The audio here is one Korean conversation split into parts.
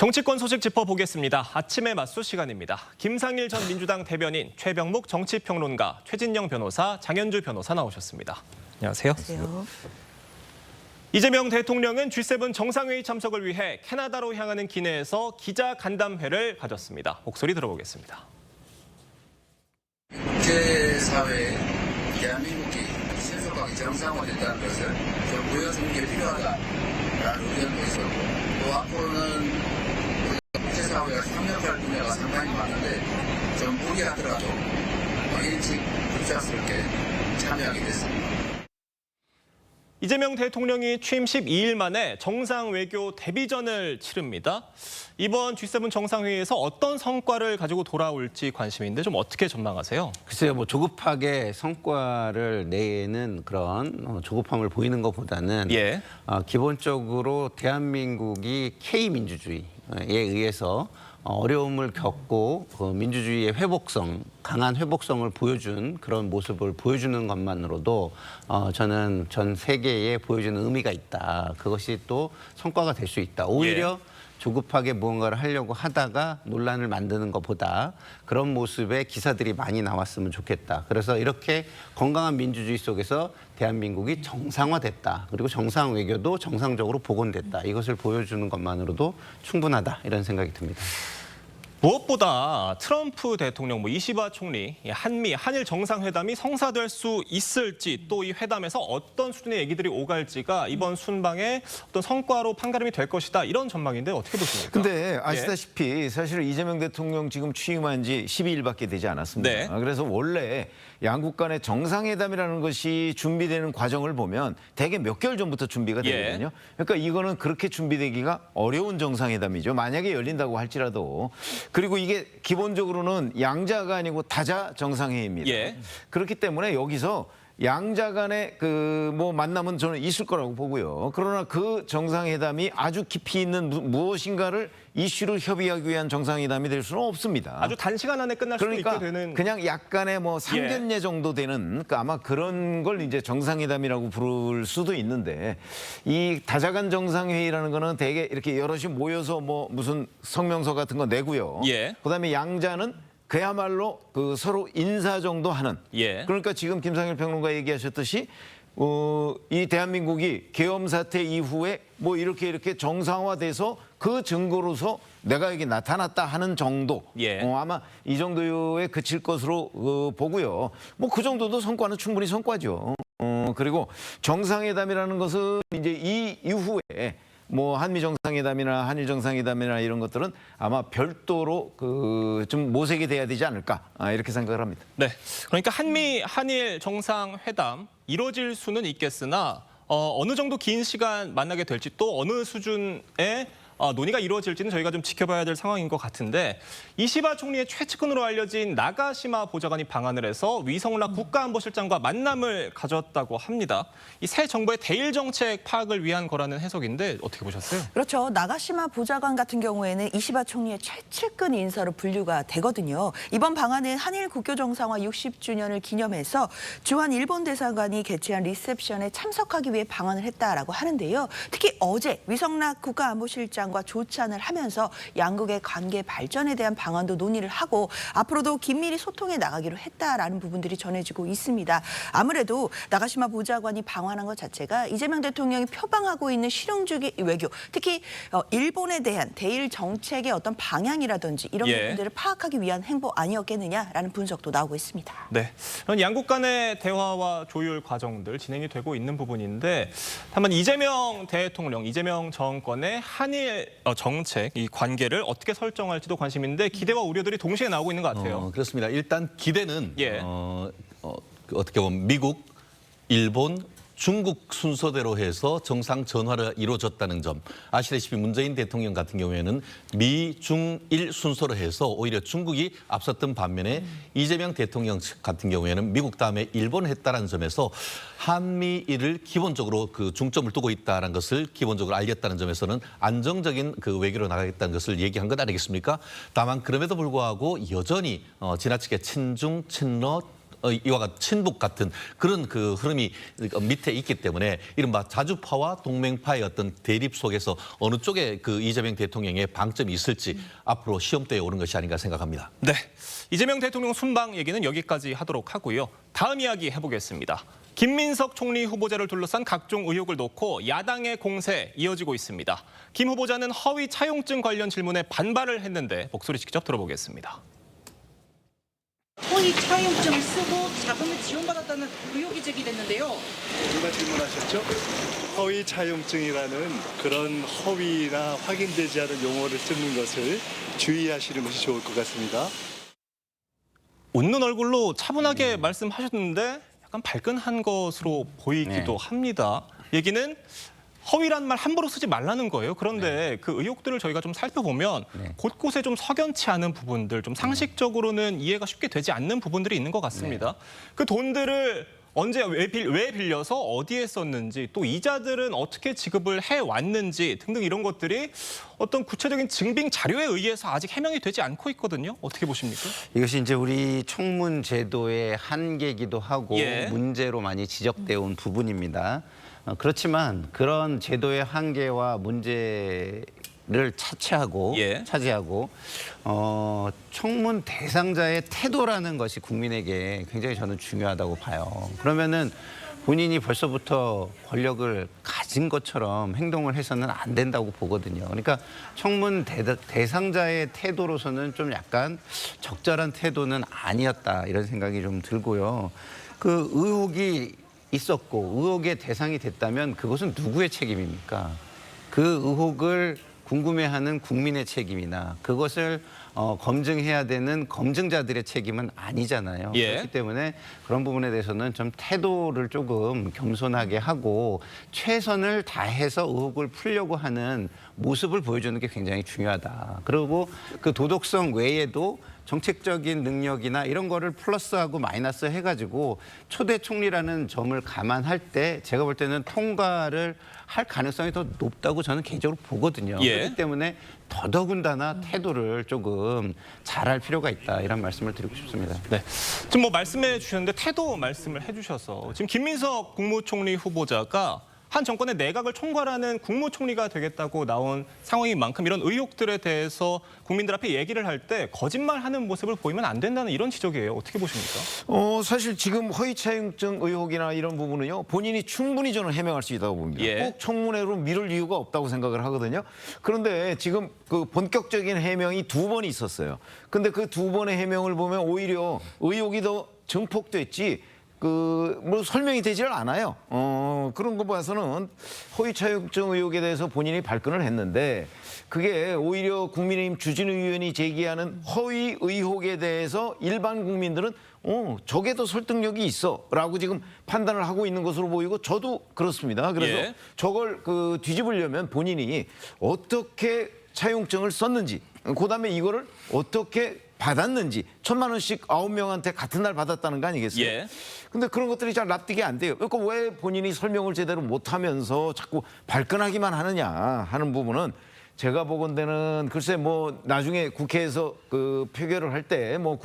정치권 소식 짚어보겠습니다. 아침의 맞수 시간입니다. 김상일 전 민주당 대변인, 최병묵 정치평론가, 최진영 변호사, 장현주 변호사 나오셨습니다. 안녕하세요. 안녕하세요. 이재명 대통령은 G7 정상회의 참석을 위해 캐나다로 향하는 기내에서 기자 간담회를 가졌습니다. 목소리 들어보겠습니다. 국제사회에 대한민국이 신속하게 정상화됐다는 것을 좀 보여주는 게 필요하다라는 의견도 있었고, 또 앞으로는 국제사회가 협력할 분야가 상당히 많은데 좀 무리하더라도 일찍 급작스럽게 참여하게 됐습니다. 이재명 대통령이 취임 12일 만에 정상 외교 데뷔전을 치릅니다. 이번 G7 정상회의에서 어떤 성과를 가지고 돌아올지 관심인데 좀 어떻게 전망하세요? 글쎄요, 뭐 조급하게 성과를 내는 그런 조급함을 보이는 것보다는 기본적으로 대한민국이 K민주주의에 의해서 어려움을 겪고 민주주의의 회복성, 강한 회복성을 보여준 그런 모습을 보여주는 것만으로도 저는 전 세계에 보여주는 의미가 있다. 그것이 또 성과가 될 수 있다. 오히려 조급하게 무언가를 하려고 하다가 논란을 만드는 것보다 그런 모습의 기사들이 많이 나왔으면 좋겠다. 그래서 이렇게 건강한 민주주의 속에서 대한민국이 정상화됐다. 그리고 정상 외교도 정상적으로 복원됐다. 이것을 보여주는 것만으로도 충분하다. 이런 생각이 듭니다. 무엇보다 트럼프 대통령, 이시바 총리, 한미, 한일 정상회담이 성사될 수 있을지 또 이 회담에서 어떤 수준의 얘기들이 오갈지가 이번 순방의 어떤 성과로 판가름이 될 것이다. 이런 전망인데 어떻게 보십니까? 근데 아시다시피 사실 이재명 대통령 지금 취임한 지 12일밖에 되지 않았습니다. 네. 그래서 원래 양국 간의 정상회담이라는 것이 준비되는 과정을 보면 대개 몇 개월 전부터 준비가 되거든요. 그러니까 이거는 그렇게 준비되기가 어려운 정상회담이죠. 만약에 열린다고 할지라도. 그리고 이게 기본적으로는 양자가 아니고 다자 정상회의입니다. 그렇기 때문에 여기서 양자 간의 만남은 저는 있을 거라고 보고요. 그러나 그 정상회담이 아주 깊이 있는 무엇인가를 이슈를 협의하기 위한 정상회담이 될 수는 없습니다. 아주 단시간 안에 끝날 수도 있게 되는. 그냥 약간의 상견례 정도 되는, 그러니까 아마 그런 걸 이제 정상회담이라고 부를 수도 있는데, 이 다자간 정상회의라는 거는 되게 이렇게 여럿이 모여서 무슨 성명서 같은 거 내고요. 그다음에 양자는 그야말로 서로 인사 정도 하는. 그러니까 지금 김상일 평론가 얘기하셨듯이 이 대한민국이 계엄 사태 이후에 이렇게 정상화돼서 그 증거로서 내가 여기 나타났다 하는 정도. 아마 이 정도에 그칠 것으로 보고요. 그 정도도 성과는 충분히 성과죠. 그리고 정상회담이라는 것은 이제 이 이후에 한미 정상회담이나 한일 정상회담이나 이런 것들은 아마 별도로 좀 모색이 돼야 되지 않을까 이렇게 생각을 합니다. 네, 그러니까 한미 한일 정상회담 이루어질 수는 있겠으나 어느 정도 긴 시간 만나게 될지 또 어느 수준의 논의가 이루어질지는 저희가 좀 지켜봐야 될 상황인 것 같은데, 이시바 총리의 최측근으로 알려진 나가시마 보좌관이 방한을 해서 위성락 국가안보실장과 만남을 가졌다고 합니다. 이 새 정부의 대일 정책 파악을 위한 거라는 해석인데 어떻게 보셨어요? 그렇죠. 나가시마 보좌관 같은 경우에는 이시바 총리의 최측근 인사로 분류가 되거든요. 이번 방한은 한일 국교 정상화 60주년을 기념해서 주한 일본 대사관이 개최한 리셉션에 참석하기 위해 방한을 했다라고 하는데요. 특히 어제 위성락 국가안보실장 과 조찬을 하면서 양국의 관계 발전에 대한 방안도 논의를 하고 앞으로도 긴밀히 소통해 나가기로 했다라는 부분들이 전해지고 있습니다. 아무래도 나가시마 보좌관이 방한한 것 자체가 이재명 대통령이 표방하고 있는 실용주의 외교, 특히 일본에 대한 대일 정책의 어떤 방향이라든지 이런 부분들을 파악하기 위한 행보 아니었겠느냐라는 분석도 나오고 있습니다. 네, 양국 간의 대화와 조율 과정들 진행이 되고 있는 부분인데, 다만 이재명 대통령, 이재명 정권의 한일 정책, 이 관계를 어떻게 설정할지도 관심인데 기대와 우려들이 동시에 나오고 있는 것 같아요. 그렇습니다. 일단 기대는 어떻게 보면 미국, 일본, 중국 순서대로 해서 정상 전화가 이루어졌다는 점. 아시다시피 문재인 대통령 같은 경우에는 미, 중, 일 순서로 해서 오히려 중국이 앞섰던 반면에 이재명 대통령 같은 경우에는 미국 다음에 일본을 했다는 점에서 한미일을 기본적으로 중점을 두고 있다는 것을 기본적으로 알렸다는 점에서는 안정적인 외교로 나가겠다는 것을 얘기한 것 아니겠습니까? 다만 그럼에도 불구하고 여전히 지나치게 친중, 친러 이와 같은 친북 같은 그런 그 흐름이 밑에 있기 때문에 이른바 자주파와 동맹파의 어떤 대립 속에서 어느 쪽에 그 이재명 대통령의 방점이 있을지 앞으로 시험대에 오른 것이 아닌가 생각합니다. 네, 이재명 대통령 순방 얘기는 여기까지 하도록 하고요. 다음 이야기 해보겠습니다. 김민석 총리 후보자를 둘러싼 각종 의혹을 놓고 야당의 공세 이어지고 있습니다. 김 후보자는 허위 차용증 관련 질문에 반발을 했는데 목소리 직접 들어보겠습니다. 허위 차용증을 쓰고 자금을 지원받았다는 의혹이 제기됐는데요. 누가 질문하셨죠? 허위 차용증이라는 그런 허위나 확인되지 않은 용어를 쓰는 것을 주의하시는 것이 좋을 것 같습니다. 웃는 얼굴로 차분하게 말씀하셨는데 약간 발끈한 것으로 보이기도 합니다. 얘기는 허위란 말 함부로 쓰지 말라는 거예요. 그런데 그 의혹들을 저희가 좀 살펴보면 곳곳에 좀 석연치 않은 부분들, 좀 상식적으로는 이해가 쉽게 되지 않는 부분들이 있는 것 같습니다. 그 돈들을 언제 왜 빌려서 어디에 썼는지 또 이자들은 어떻게 지급을 해왔는지 등등 이런 것들이 어떤 구체적인 증빙 자료에 의해서 아직 해명이 되지 않고 있거든요. 어떻게 보십니까? 이것이 이제 우리 청문 제도의 한계이기도 하고 예. 문제로 많이 지적되어 온 부분입니다. 그렇지만 그런 제도의 한계와 문제를 차치하고 예. 차지하고 청문 대상자의 태도라는 것이 국민에게 굉장히 저는 중요하다고 봐요. 그러면은 본인이 벌써부터 권력을 가진 것처럼 행동을 해서는 안 된다고 보거든요. 그러니까 청문 대상자의 태도로서는 좀 약간 적절한 태도는 아니었다 이런 생각이 좀 들고요. 그 의혹이 있었고 의혹의 대상이 됐다면 그것은 누구의 책임입니까? 그 의혹을 궁금해하는 국민의 책임이나 그것을 검증해야 되는 검증자들의 책임은 아니잖아요. 예. 그렇기 때문에 그런 부분에 대해서는 좀 태도를 조금 겸손하게 하고 최선을 다해서 의혹을 풀려고 하는 모습을 보여주는 게 굉장히 중요하다. 그리고 그 도덕성 외에도 정책적인 능력이나 이런 거를 플러스하고 마이너스 해가지고 초대 총리라는 점을 감안할 때 제가 볼 때는 통과를 할 가능성이 더 높다고 저는 개인적으로 보거든요. 예. 그렇기 때문에 더더군다나 태도를 조금 잘할 필요가 있다 이런 말씀을 드리고 싶습니다. 네, 지금 뭐 말씀해 주셨는데 태도 말씀을 해주셔서 지금 김민석 국무총리 후보자가 한 정권의 내각을 총괄하는 국무총리가 되겠다고 나온 상황인 만큼 이런 의혹들에 대해서 국민들 앞에 얘기를 할 때 거짓말하는 모습을 보이면 안 된다는 이런 지적이에요. 어떻게 보십니까? 사실 지금 허위 차용증 의혹이나 이런 부분은요 본인이 충분히 저는 해명할 수 있다고 봅니다. 예. 꼭 청문회로 미룰 이유가 없다고 생각을 하거든요. 그런데 지금 그 본격적인 해명이 2번 있었어요. 근데 그 2번의 해명을 보면 오히려 의혹이 더 증폭됐지. 뭐 설명이 되질 않아요. 그런 거 봐서는 허위 차용증 의혹에 대해서 본인이 발끈을 했는데 그게 오히려 국민의힘 주진우 의원이 제기하는 허위 의혹에 대해서 일반 국민들은 저게 더 설득력이 있어라고 지금 판단을 하고 있는 것으로 보이고 저도 그렇습니다. 그래서 예. 저걸 뒤집으려면 본인이 어떻게 차용증을 썼는지 그다음에 이거를 어떻게 받았는지 1,000만 원씩 9명한테 같은 날 받았다는 거 아니겠어요? 예. 근데 그런 것들이 잘 납득이 안 돼요. 그러니까 왜 본인이 설명을 제대로 못하면서 자꾸 발끈하기만 하느냐 하는 부분은 제가 보건대는 글쎄 뭐 나중에 국회에서 그 표결을 할 때 뭐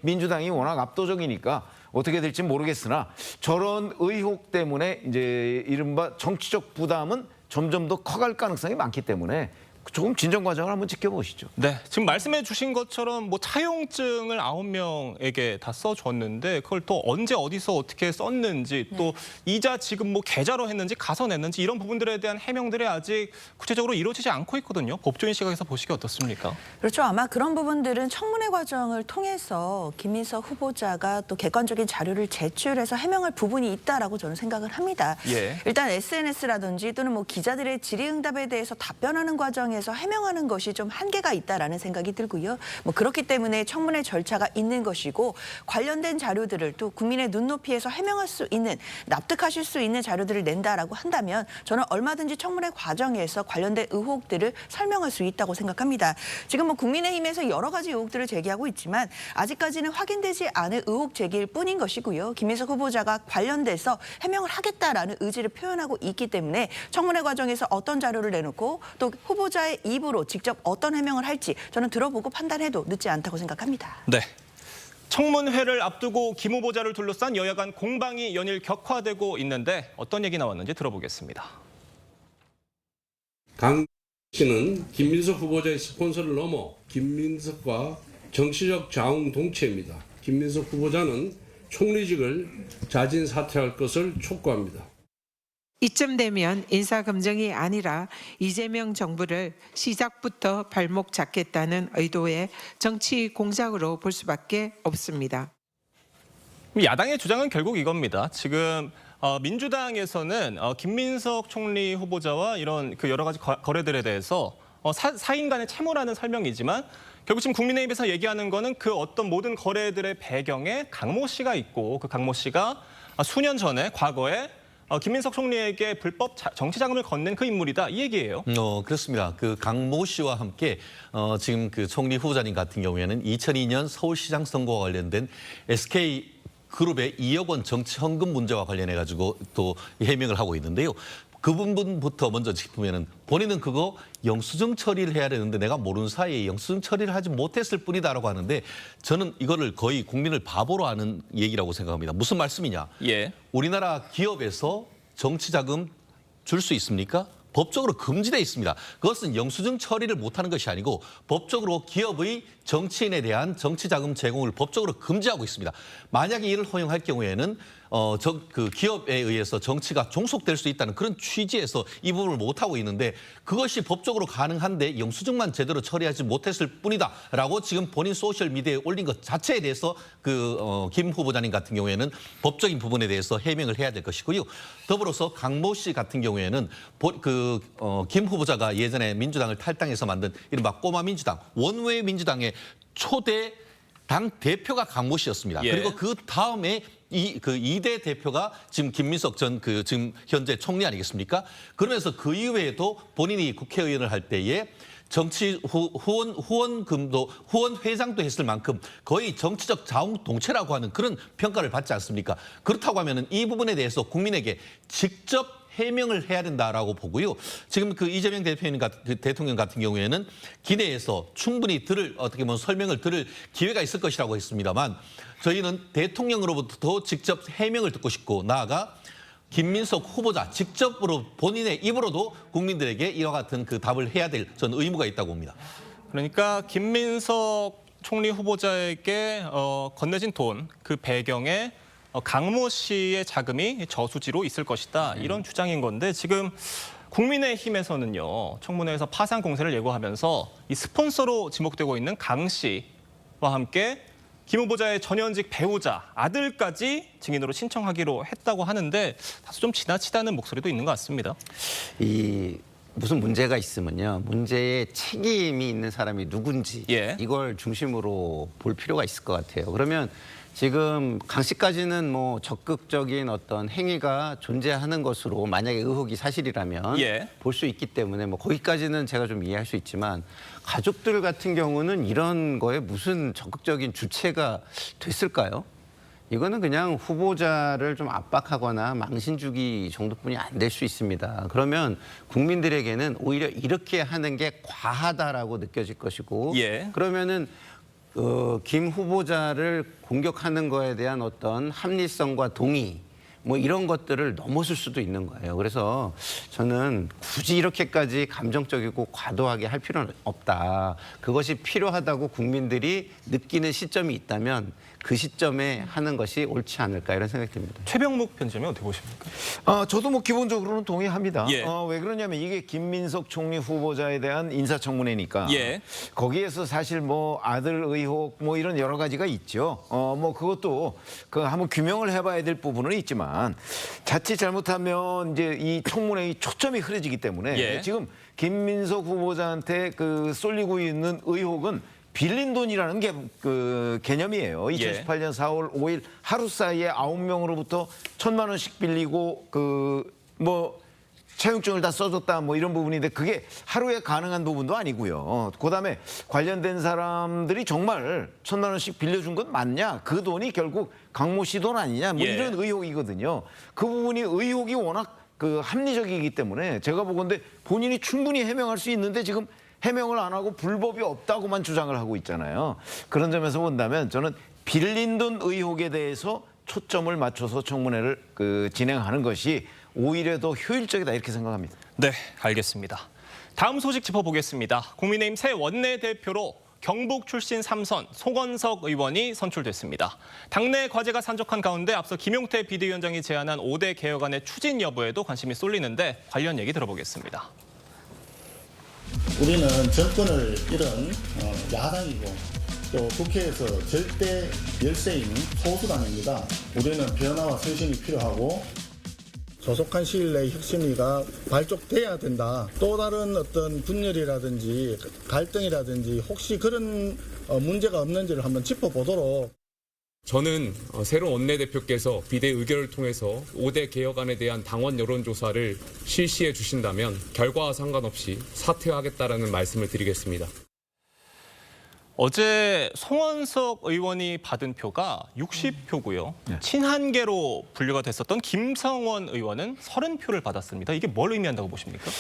민주당이 워낙 압도적이니까 어떻게 될지 모르겠으나 저런 의혹 때문에 이제 이른바 정치적 부담은 점점 더 커갈 가능성이 많기 때문에 조금 진정 과정을 한번 지켜보시죠. 네, 지금 말씀해 주신 것처럼 뭐 차용증을 9명에게 다 써줬는데 그걸 또 언제 어디서 어떻게 썼는지 또 이자 지금 뭐 계좌로 했는지 가서 냈는지 이런 부분들에 대한 해명들이 아직 구체적으로 이루어지지 않고 있거든요. 법조인 시각에서 보시기 어떻습니까? 그렇죠. 아마 그런 부분들은 청문회 과정을 통해서 김민석 후보자가 또 객관적인 자료를 제출해서 해명할 부분이 있다라고 저는 생각을 합니다. 예. 일단 SNS라든지 또는 뭐 기자들의 질의응답에 대해서 답변하는 과정에서 해명하는 것이 좀 한계가 있다라는 생각이 들고요. 뭐 그렇기 때문에 청문회 절차가 있는 것이고 관련된 자료들을 또 국민의 눈높이에서 해명할 수 있는 납득하실 수 있는 자료들을 낸다라고 한다면 저는 얼마든지 청문회 과정에서 관련된 의혹들을 설명할 수 있다고 생각합니다. 지금 뭐 국민의힘에서 여러 가지 의혹들을 제기하고 있지만 아직까지는 확인되지 않은 의혹 제기일 뿐인 것이고요. 김민석 후보자가 관련돼서 해명을 하겠다라는 의지를 표현하고 있기 때문에 청문회 과정에서 어떤 자료를 내놓고 또 후보자의 입으로 직접 어떤 해명을 할지 저는 들어보고 판단해도 늦지 않다고 생각합니다. 네. 청문회를 앞두고 김 후보자를 둘러싼 여야 간 공방이 연일 격화되고 있는데 어떤 얘기 나왔는지 들어보겠습니다. 강 씨는 김민석 후보자의 스폰서를 넘어 김민석과 정치적 자웅동체입니다. 김민석 후보자는 총리직을 자진 사퇴할 것을 촉구합니다. 이쯤 되면 인사검증이 아니라 이재명 정부를 시작부터 발목 잡겠다는 의도의 정치 공작으로 볼 수밖에 없습니다. 야당의 주장은 결국 이겁니다. 지금 민주당에서는 김민석 총리 후보자와 이런 그 여러 가지 거래들에 대해서 사인 간의 채무라는 설명이지만 결국 지금 국민의힘에서 얘기하는 거는 그 어떤 모든 거래들의 배경에 강모 씨가 있고 그 강모 씨가 수년 전에 과거에 김민석 총리에게 불법 정치 자금을 건넨 그 인물이다 이 얘기예요. 그렇습니다. 그 강모 씨와 함께 지금 그 총리 후보자님 같은 경우에는 2002년 서울시장 선거와 관련된 SK 그룹의 2억 원 정치 헌금 문제와 관련해 가지고 또 해명을 하고 있는데요. 그 부분부터 먼저 짚으면은 본인은 그거 영수증 처리를 해야 되는데 내가 모르는 사이에 영수증 처리를 하지 못했을 뿐이다라고 하는데 저는 이거를 거의 국민을 바보로 하는 얘기라고 생각합니다. 무슨 말씀이냐? 예. 우리나라 기업에서 정치 자금 줄 수 있습니까? 법적으로 금지되어 있습니다. 그것은 영수증 처리를 못하는 것이 아니고 법적으로 기업의 정치인에 대한 정치 자금 제공을 법적으로 금지하고 있습니다. 만약에 이를 허용할 경우에는 그 기업에 의해서 정치가 종속될 수 있다는 그런 취지에서 이 부분을 못하고 있는데 그것이 법적으로 가능한데 영수증만 제대로 처리하지 못했을 뿐이다라고 지금 본인 소셜미디어에 올린 것 자체에 대해서 김 후보자님 같은 경우에는 법적인 부분에 대해서 해명을 해야 될 것이고요. 더불어서 강모 씨 같은 경우에는 김 후보자가 예전에 민주당을 탈당해서 만든 이른바 꼬마 민주당, 원외 민주당의 초대 당 대표가 강모 씨였습니다. 예. 그리고 그 다음에 이대 대표가 지금 김민석 전 지금 현재 총리 아니겠습니까? 그러면서 그 이후에도 본인이 국회의원을 할 때에 정치 후원 회장도 했을 만큼 거의 정치적 자웅동체라고 하는 그런 평가를 받지 않습니까? 그렇다고 하면은 이 부분에 대해서 국민에게 직접 해명을 해야 된다라고 보고요. 지금 그 이재명 대통령 같은 경우에는 기내에서 충분히 어떻게 보면 설명을 들을 기회가 있을 것이라고 했습니다만 저희는 대통령으로부터 직접 해명을 듣고 싶고 나아가 김민석 후보자 직접으로 본인의 입으로도 국민들에게 이와 같은 그 답을 해야 될 전 의무가 있다고 봅니다. 그러니까 김민석 총리 후보자에게 건네진 돈 그 배경에 강모 씨의 자금이 저수지로 있을 것이다 이런 주장인 건데 지금 국민의힘에서는요 청문회에서 파상 공세를 예고하면서 이 스폰서로 지목되고 있는 강 씨와 함께 김 후보자의 전현직 배우자 아들까지 증인으로 신청하기로 했다고 하는데 다소 좀 지나치다는 목소리도 있는 것 같습니다. 무슨 문제가 있으면요. 문제에 책임이 있는 사람이 누군지 예. 이걸 중심으로 볼 필요가 있을 것 같아요. 그러면 지금 강 씨까지는 뭐 적극적인 어떤 행위가 존재하는 것으로 만약에 의혹이 사실이라면 예. 볼 수 있기 때문에 뭐 거기까지는 제가 좀 이해할 수 있지만 가족들 같은 경우는 이런 거에 무슨 적극적인 주체가 됐을까요? 이거는 그냥 후보자를 좀 압박하거나 망신 주기 정도뿐이 안 될 수 있습니다. 그러면 국민들에게는 오히려 이렇게 하는 게 과하다라고 느껴질 것이고 예. 그러면은 김 후보자를 공격하는 거에 대한 어떤 합리성과 동의 뭐 이런 것들을 넘어설 수도 있는 거예요. 그래서 저는 굳이 이렇게까지 감정적이고 과도하게 할 필요는 없다. 그것이 필요하다고 국민들이 느끼는 시점이 있다면 그 시점에 하는 것이 옳지 않을까 이런 생각이 듭니다. 최병묵 편집장님 어떻게 보십니까? 저도 뭐 기본적으로는 동의합니다. 예. 왜 그러냐면 이게 김민석 총리 후보자에 대한 인사청문회니까 예. 거기에서 사실 뭐 아들 의혹 뭐 이런 여러 가지가 있죠. 뭐 그것도 한번 규명을 해봐야 될 부분은 있지만 자칫 잘못하면 이제 이 청문회의 초점이 흐려지기 때문에 예. 지금 김민석 후보자한테 쏠리고 있는 의혹은 빌린 돈이라는 게 개념이에요. 2018년 4월 5일 하루 사이에 9명으로부터 1,000만 원씩 빌리고 차용증을 다 써줬다 뭐 이런 부분인데 그게 하루에 가능한 부분도 아니고요. 그다음에 관련된 사람들이 정말 1,000만 원씩 빌려준 건 맞냐? 그 돈이 결국 강모 씨 돈 아니냐? 뭐 예. 이런 의혹이거든요. 그 부분이 의혹이 워낙 합리적이기 때문에 제가 보건대 본인이 충분히 해명할 수 있는데 지금 해명을 안 하고 불법이 없다고만 주장을 하고 있잖아요. 그런 점에서 본다면 저는 빌린 돈 의혹에 대해서 초점을 맞춰서 청문회를 진행하는 것이 오히려 더 효율적이다 이렇게 생각합니다. 네, 알겠습니다. 다음 소식 짚어보겠습니다. 국민의힘 새 원내대표로 경북 출신 3선 송원석 의원이 선출됐습니다. 당내 과제가 산적한 가운데 앞서 김용태 비대위원장이 제안한 5대 개혁안의 추진 여부에도 관심이 쏠리는데 관련 얘기 들어보겠습니다. 우리는 정권을 잃은 야당이고 또 국회에서 절대 열세인 소수당입니다. 우리는 변화와 쇄신이 필요하고 조속한 시일 내에 혁신위가 발족돼야 된다. 또 다른 어떤 분열이라든지 갈등이라든지 혹시 그런 문제가 없는지를 한번 짚어보도록. 저는 새로운 원내대표께서 비대 의결을 통해서 5대 개혁안에 대한 당원 여론조사를 실시해 주신다면 결과와 상관없이 사퇴하겠다라는 말씀을 드리겠습니다. 어제 송원석 의원이 받은 표가 60표고요. 친한계로 분류가 됐었던 김성원 의원은 30표를 받았습니다. 이게 뭘 의미한다고 보십니까?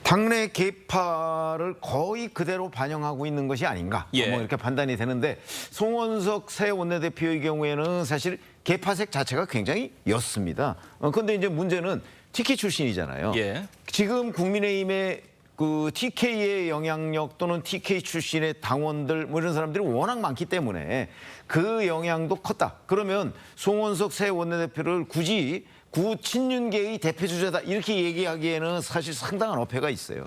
당내 계파를 거의 그대로 반영하고 있는 것이 아닌가 뭐 이렇게 판단이 되는데 송원석 새 원내대표의 경우에는 사실 계파색 자체가 굉장히 였습니다. 그런데 이제 문제는 TK 출신이잖아요. 지금 국민의힘의 TK의 영향력 또는 TK 출신의 당원들 뭐 이런 사람들이 워낙 많기 때문에 그 영향도 컸다. 그러면 송원석 새 원내대표를 굳이 구친윤계의 대표주자다 이렇게 얘기하기에는 사실 상당한 어폐가 있어요.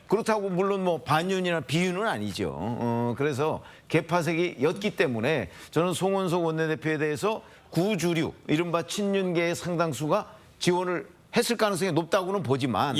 그렇다고 물론 뭐 반윤이나 비윤은 아니죠. 그래서 계파색이 였기 때문에 저는 송원석 원내대표에 대해서 구주류 이른바 친윤계의 상당수가 지원을 했을 가능성이 높다고는 보지만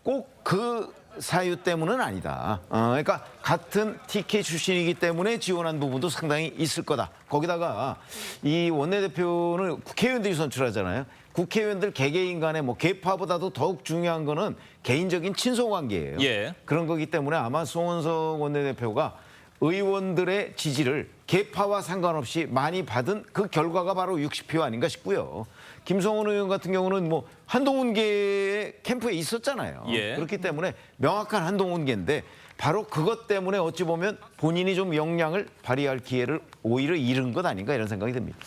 꼭 그 사유 때문은 아니다. 그러니까 같은 TK 출신이기 때문에 지원한 부분도 상당히 있을 거다. 거기다가 이 원내대표는 국회의원들이 선출하잖아요. 국회의원들 개개인 간에 뭐 계파보다도 더욱 중요한 거는 개인적인 친소관계예요. 그런 거기 때문에 아마 송원석 원내대표가 의원들의 지지를 계파와 상관없이 많이 받은 그 결과가 바로 60표 아닌가 싶고요. 김성원 의원 같은 경우는 뭐 한동훈계의 캠프에 있었잖아요. 그렇기 때문에 명확한 한동훈계인데 바로 그것 때문에 어찌 보면 본인이 좀 역량을 발휘할 기회를 오히려 잃은 것 아닌가 이런 생각이 듭니다.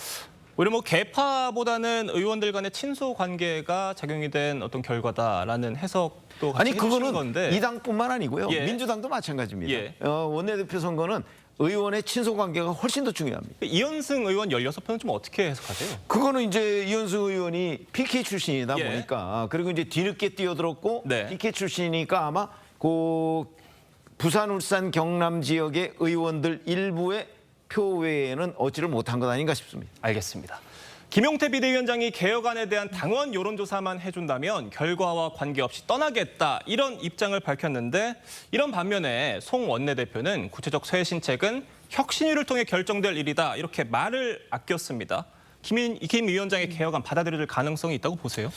오히려 뭐 계파보다는 의원들 간의 친소 관계가 작용이 된 어떤 결과다라는 해석도 같이 그거는 건데. 이 당뿐만 아니고요. 민주당도 마찬가지입니다. 원내대표 선거는 의원의 친소 관계가 훨씬 더 중요합니다. 이현승 의원 16표는 좀 어떻게 해석하세요? 그거는 이제 이현승 의원이 PK 출신이다 보니까 그리고 이제 뒤늦게 뛰어들었고 PK 출신이니까 아마 그 부산, 울산, 경남 지역의 의원들 일부의 표 외에는 얻지를 못한 것 아닌가 싶습니다. 알겠습니다. 김용태 비대위원장이 개혁안에 대한 당원 여론조사만 해준다면 결과와 관계없이 떠나겠다 이런 입장을 밝혔는데 이런 반면에 송 원내대표는 구체적 쇄신책은 혁신위를 통해 결정될 일이다 이렇게 말을 아꼈습니다. 김 위원장의 개혁안 받아들여질 가능성이 있다고 보세요?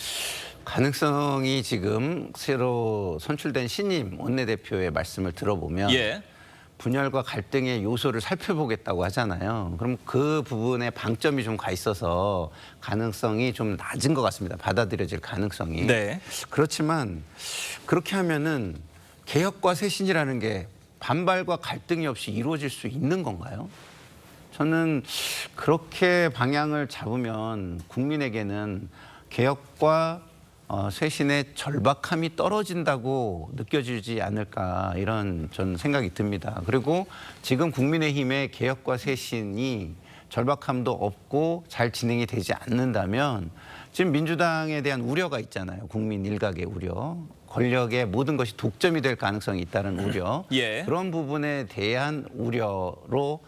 가능성이 지금 새로 선출된 신임 원내대표의 말씀을 들어보면 분열과 갈등의 요소를 살펴보겠다고 하잖아요. 그럼 그 부분에 방점이 좀 가 있어서 가능성이 좀 낮은 것 같습니다. 받아들여질 가능성이. 그렇지만 그렇게 하면은 개혁과 쇄신이라는 게 반발과 갈등이 없이 이루어질 수 있는 건가요? 저는 그렇게 방향을 잡으면 국민에게는 개혁과 쇄신의 절박함이 떨어진다고 느껴지지 않을까 이런 전 생각이 듭니다. 그리고 지금 국민의힘의 개혁과 쇄신이 절박함도 없고 잘 진행이 되지 않는다면 지금 민주당에 대한 우려가 있잖아요. 국민 일각의 우려. 권력의 모든 것이 독점이 될 가능성이 있다는 우려. 그런 부분에 대한 우려로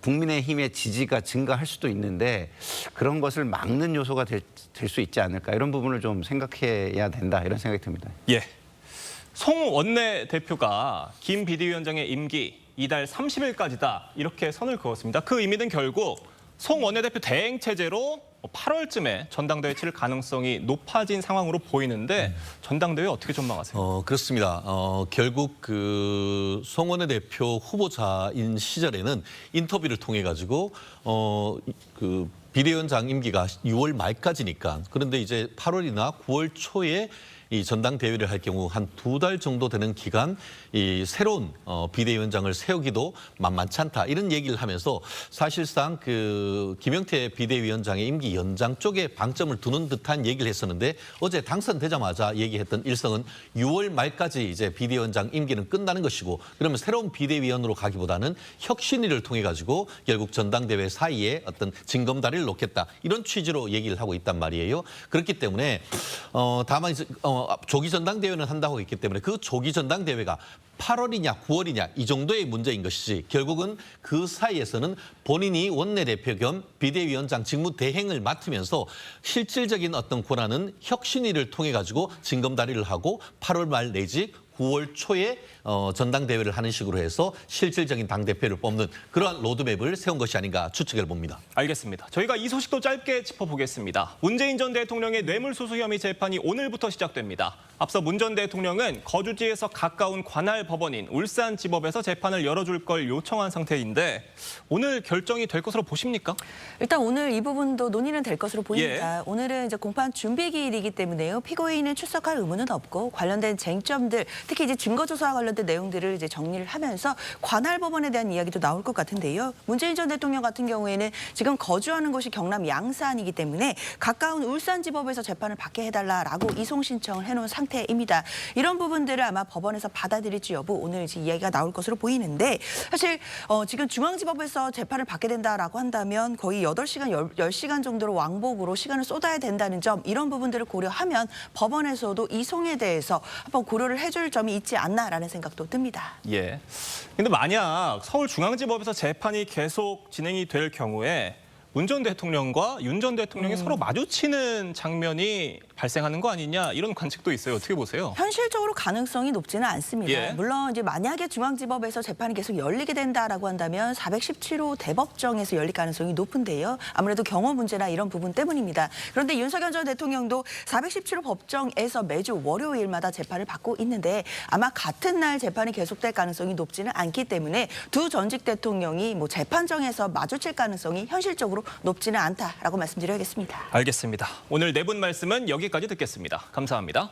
국민의힘의 지지가 증가할 수도 있는데 그런 것을 막는 요소가 될 수 있지 않을까 이런 부분을 좀 생각해야 된다 이런 생각이 듭니다. 송 원내대표가 김 비대위원장의 임기 이달 30일까지다 이렇게 선을 그었습니다. 그 의미는 결국 송 원내대표 대행 체제로 8월쯤에 전당대회 치를 가능성이 높아진 상황으로 보이는데 전당대회 어떻게 전망하세요? 그렇습니다. 결국 그 송원내 대표 후보자인 시절에는 인터뷰를 통해 가지고 그 비대위원장 임기가 6월 말까지니까 그런데 이제 8월이나 9월 초에 이 전당대회를 할 경우 한 2달 정도 되는 기간 이 새로운 비대위원장을 세우기도 만만치 않다 이런 얘기를 하면서 사실상 그 김영태 비대위원장의 임기 연장 쪽에 방점을 두는 듯한 얘기를 했었는데 어제 당선되자마자 얘기했던 일성은 6월 말까지 이제 비대위원장 임기는 끝나는 것이고 그러면 새로운 비대위원으로 가기보다는 혁신위를 통해 가지고 결국 전당대회 사이에 어떤 징검다리를 놓겠다 이런 취지로 얘기를 하고 있단 말이에요. 그렇기 때문에 다만 조기 전당대회는 한다고 했기 때문에 그 조기 전당대회가 8월이냐 9월이냐 이 정도의 문제인 것이지 결국은 그 사이에서는 본인이 원내대표 겸 비대위원장 직무 대행을 맡으면서 실질적인 어떤 권한은 혁신위를 통해 가지고 징검다리를 하고 8월 말 내지 9월 초에 전당대회를 하는 식으로 해서 실질적인 당대표를 뽑는 그러한 로드맵을 세운 것이 아닌가 추측을 봅니다. 알겠습니다. 저희가 이 소식도 짧게 짚어보겠습니다. 문재인 전 대통령의 뇌물수수 혐의 재판이 오늘부터 시작됩니다. 앞서 문 전 대통령은 거주지에서 가까운 관할 법원인 울산지법에서 재판을 열어줄 걸 요청한 상태인데 오늘 결정이 될 것으로 보십니까? 일단 오늘 이 부분도 논의는 될 것으로 보입니다. 예. 오늘은 이제 공판 준비기일이기 때문에요. 피고인은 출석할 의무는 없고 관련된 쟁점들, 특히 이제 증거조사와 관련된 내용들을 이제 정리를 하면서 관할 법원에 대한 이야기도 나올 것 같은데요. 문재인 전 대통령 같은 경우에는 지금 거주하는 곳이 경남 양산이기 때문에 가까운 울산지법에서 재판을 받게 해달라라고 이송 신청을 해놓은 상태입니다. 이런 부분들을 아마 법원에서 받아들일지 여부 오늘 이제 이야기가 나올 것으로 보이는데 사실 지금 중앙지법에서 재판을 받게 된다라고 한다면 거의 8시간, 10시간 정도로 왕복으로 시간을 쏟아야 된다는 점 이런 부분들을 고려하면 법원에서도 이송에 대해서 한번 고려를 해줄 점이 있지 않나라는 생각도 듭니다. 예. 근데 만약 서울중앙지법에서 재판이 계속 진행이 될 경우에 문 전 대통령과 윤 전 대통령이 서로 마주치는 장면이 발생하는 거 아니냐 이런 관측도 있어요. 어떻게 보세요? 현실적으로 가능성이 높지는 않습니다. 예. 물론 이제 만약에 중앙지법에서 재판이 계속 열리게 된다라고 한다면 417호 대법정에서 열릴 가능성이 높은데요. 아무래도 경호 문제나 이런 부분 때문입니다. 그런데 윤석열 전 대통령도 417호 법정에서 매주 월요일마다 재판을 받고 있는데 아마 같은 날 재판이 계속될 가능성이 높지는 않기 때문에 두 전직 대통령이 뭐 재판정에서 마주칠 가능성이 현실적으로 높지는 않다라고 말씀드려야겠습니다. 알겠습니다. 오늘 네 분 말씀은 여기까지 듣겠습니다. 감사합니다.